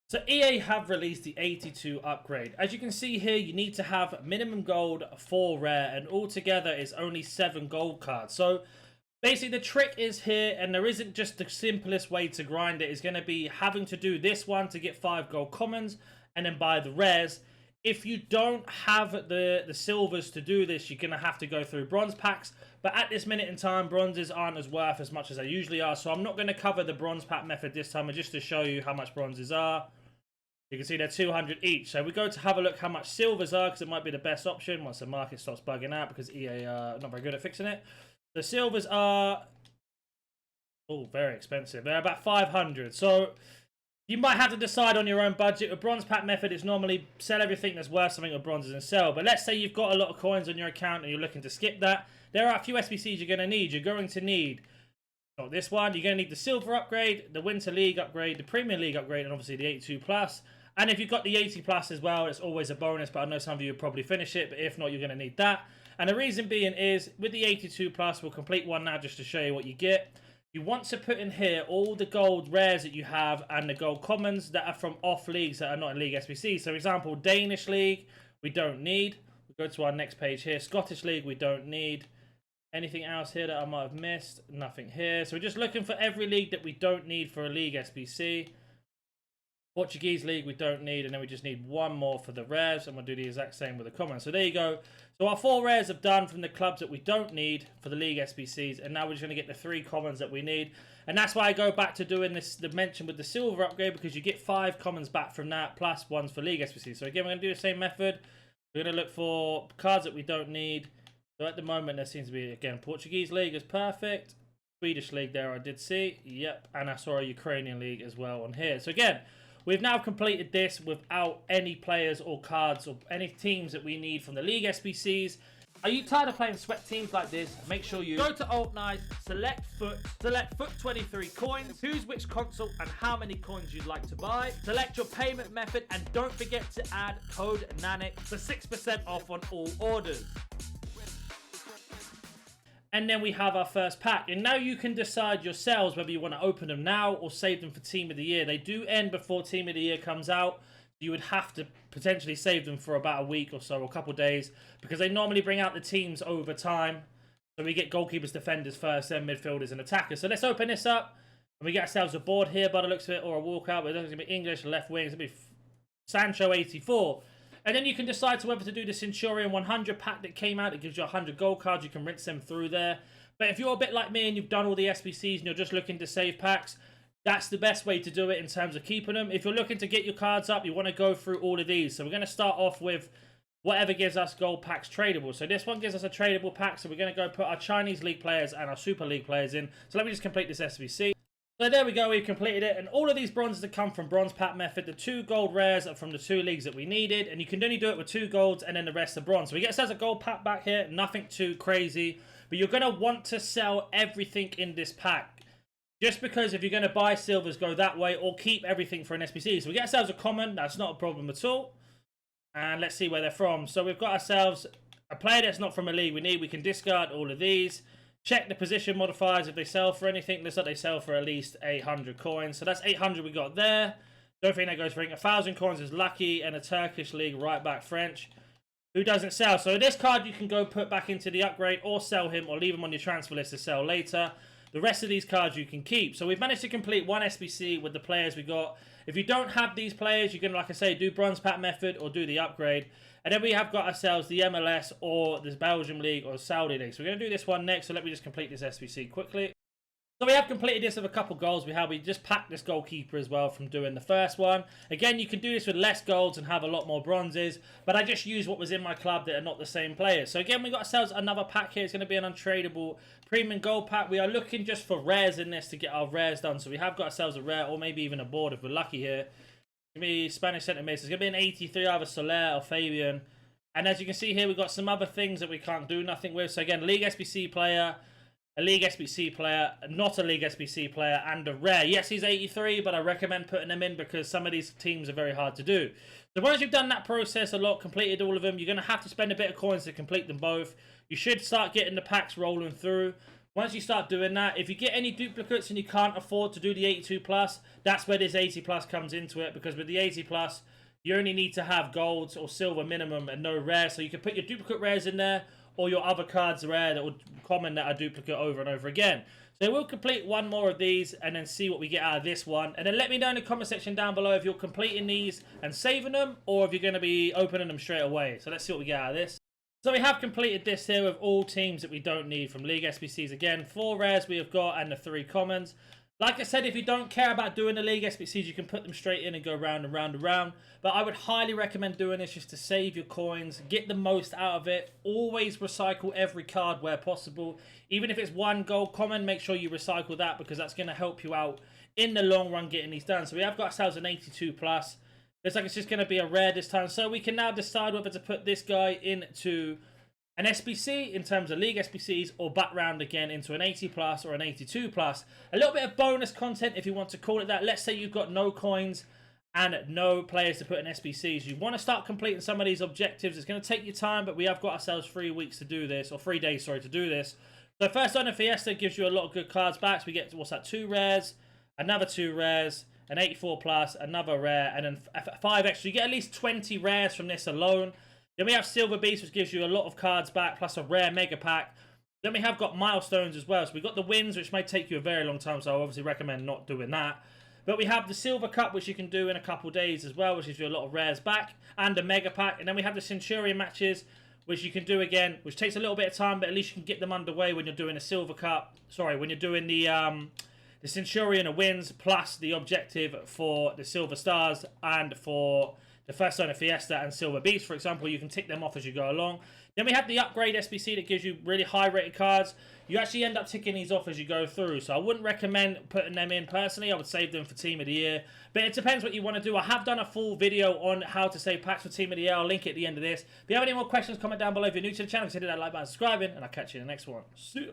So EA have released the 82 upgrade. As you can see here, you need to have minimum gold, 4 rare, and altogether is only 7 gold cards. So basically the trick is here, and there isn't just the simplest way to grind it. It's going to be having to do this one to get 5 gold commons and then buy the rares. If you don't have the silvers to do this, you're going to have to go through bronze packs. But at this minute in time, bronzes aren't as worth as much as they usually are. So I'm not going to cover the bronze pack method this time, just to show you how much bronzes are. You can see they're 200 each. So we go to have a look how much silvers are, because it might be the best option once the market stops bugging out, because EA are not very good at fixing it. The silvers are very expensive. They're about 500. So you might have to decide on your own budget. A bronze pack method is normally sell everything that's worth something with bronzes and sell. But let's say you've got a lot of coins on your account and you're looking to skip that. There are a few SBCs you're going to need. You're going to need, not this one, you're going to need the silver upgrade, the Winter League upgrade, the Premier League upgrade, and obviously the 82 plus. And if you've got the 80 plus as well, it's always a bonus, but I know some of you will probably finish it, but if not, you're going to need that. And the reason being is, with the 82 plus, we'll complete one now just to show you what you get. You want to put in here all the gold rares that you have and the gold commons that are from off leagues that are not in League SBC. So, for example, Danish League, we don't need. We go to our next page here. Scottish League, we don't need. Anything else here that I might have missed? Nothing here. So we're just looking for every league that we don't need for a League SBC. Portuguese League we don't need, and then we just need one more for the rares, and we'll do the exact same with the commons. So there you go. So our 4 rares have done from the clubs that we don't need for the League SBCs, and now we're just going to get the 3 commons that we need. And that's why I go back to doing this, the mention with the silver upgrade, because you get 5 commons back from that, plus ones for League SBCs. So again, we're going to do the same method. We're going to look for cards that we don't need. So at the moment, there seems to be, again, Portuguese League is perfect. Swedish League there I did see. Yep, and I saw a Ukrainian League as well on here. So again, we've now completed this without any players or cards or any teams that we need from the League SBCs. Are you tired of playing sweat teams like this? Make sure you go to Alt Nice, select Foot 23 coins, choose which console and how many coins you'd like to buy, select your payment method, and don't forget to add code NANIC for 6% off on all orders. And then we have our first pack. And now you can decide yourselves whether you want to open them now or save them for Team of the Year. They do end before Team of the Year comes out. You would have to potentially save them for about a week or so, or a couple of days, because they normally bring out the teams over time. So we get goalkeepers, defenders first, then midfielders and attackers. So let's open this up. And we get ourselves a board here by the looks of it, or a walkout. But it's going to be English, left wing. It's going to be Sancho 84. And then you can decide to whether to do the Centurion 100 pack that came out. It gives you 100 gold cards. You can rinse them through there. But if you're a bit like me and you've done all the SBCs and you're just looking to save packs, that's the best way to do it in terms of keeping them. If you're looking to get your cards up, you want to go through all of these. So we're going to start off with whatever gives us gold packs tradable. So this one gives us a tradable pack. So we're going to go put our Chinese League players and our Super League players in. So let me just complete this SBC. So there we go, we've completed it, and all of these bronzes that come from bronze pack method, the 2 gold rares are from the 2 leagues that we needed, and you can only do it with 2 golds and then the rest are bronze. So we get ourselves a gold pack back here, nothing too crazy, but you're going to want to sell everything in this pack. Just because if you're going to buy silvers, go that way, or keep everything for an SBC. So we get ourselves a common, that's not a problem at all. And let's see where they're from. So we've got ourselves a player that's not from a league we can discard all of these. Check the position modifiers if they sell for anything. Looks like they sell for at least 800 coins. So that's 800 we got there. Don't think that goes for 1,000 coins is lucky. And a Turkish League right back French. Who doesn't sell? So this card you can go put back into the upgrade or sell him or leave him on your transfer list to sell later. The rest of these cards you can keep. So we've managed to complete one SBC with the players we got. If you don't have these players, you can, like I say, do bronze pack method or do the upgrade. And then we have got ourselves the MLS or this Belgium League or Saudi League. So we're going to do this one next. So let me just complete this SBC quickly. So we have completed this with a couple goals. We just packed this goalkeeper as well from doing the first one. Again, you can do this with less golds and have a lot more bronzes. But I just used what was in my club that are not the same players. So again, we got ourselves another pack here. It's going to be an untradeable premium gold pack. We are looking just for rares in this to get our rares done. So we have got ourselves a rare or maybe even a board if we're lucky here. It's going to be Spanish centre mid. It's going to be an 83 either Soler or Fabian. And as you can see here, we've got some other things that we can't do nothing with. So again, League SBC player, a League SBC player, not a League SBC player, and a rare. Yes, he's 83, but I recommend putting them in because some of these teams are very hard to do. So once you've done that process a lot, completed all of them, you're going to have to spend a bit of coins to complete them both. You should start getting the packs rolling through. Once you start doing that, if you get any duplicates and you can't afford to do the 82 plus, that's where this 80 plus comes into it, because with the 80 plus, you only need to have golds or silver minimum and no rare. So you can put your duplicate rares in there, or your other cards rare that would common that are duplicate over and over again. So we'll complete one more of these and then see what we get out of this one. And then let me know in the comment section down below if you're completing these and saving them, or if you're going to be opening them straight away. So let's see what we get out of this. So we have completed this here with all teams that we don't need from League SBCs. Again, 4 rares we have got and the 3 commons. Like I said, if you don't care about doing the League SBCs, you can put them straight in and go round and round and round. But I would highly recommend doing this just to save your coins, get the most out of it. Always recycle every card where possible. Even if it's 1 gold common, make sure you recycle that, because that's going to help you out in the long run getting these done. So we have got ourselves an 82 plus. Looks like it's just going to be a rare this time. So we can now decide whether to put this guy into an SBC in terms of League SBCs, or back round again into an 80 plus or an 82 plus. A little bit of bonus content if you want to call it that. Let's say you've got no coins and no players to put in SBCs. You want to start completing some of these objectives. It's going to take you time, but we have got ourselves 3 weeks to do this, or 3 days, sorry, to do this. So first on the Fiesta gives you a lot of good cards back. So we get, what's that, 2 rares, another 2 rares, an 84 plus, another rare, and then 5 extra. You get at least 20 rares from this alone. Then we have Silver Beast, which gives you a lot of cards back, plus a rare mega pack. Then we have got milestones as well. So we got the wins, which may take you a very long time, so I obviously recommend not doing that. But we have the Silver Cup, which you can do in a couple days as well, which gives you a lot of rares back, and a mega pack. And then we have the Centurion matches, which you can do again, which takes a little bit of time, but at least you can get them underway when you're doing a Silver Cup. Sorry, when you're doing the Centurion wins, plus the objective for the Silver Stars and for the first Zone of Fiesta and Silver Beast, for example. You can tick them off as you go along. Then we have the upgrade SBC that gives you really high rated cards. You actually end up ticking these off as you go through. So I wouldn't recommend putting them in personally. I would save them for Team of the Year. But it depends what you want to do. I have done a full video on how to save packs for Team of the Year. I'll link it at the end of this. If you have any more questions, comment down below. If you're new to the channel, consider that like button, subscribing, and I'll catch you in the next one. See ya.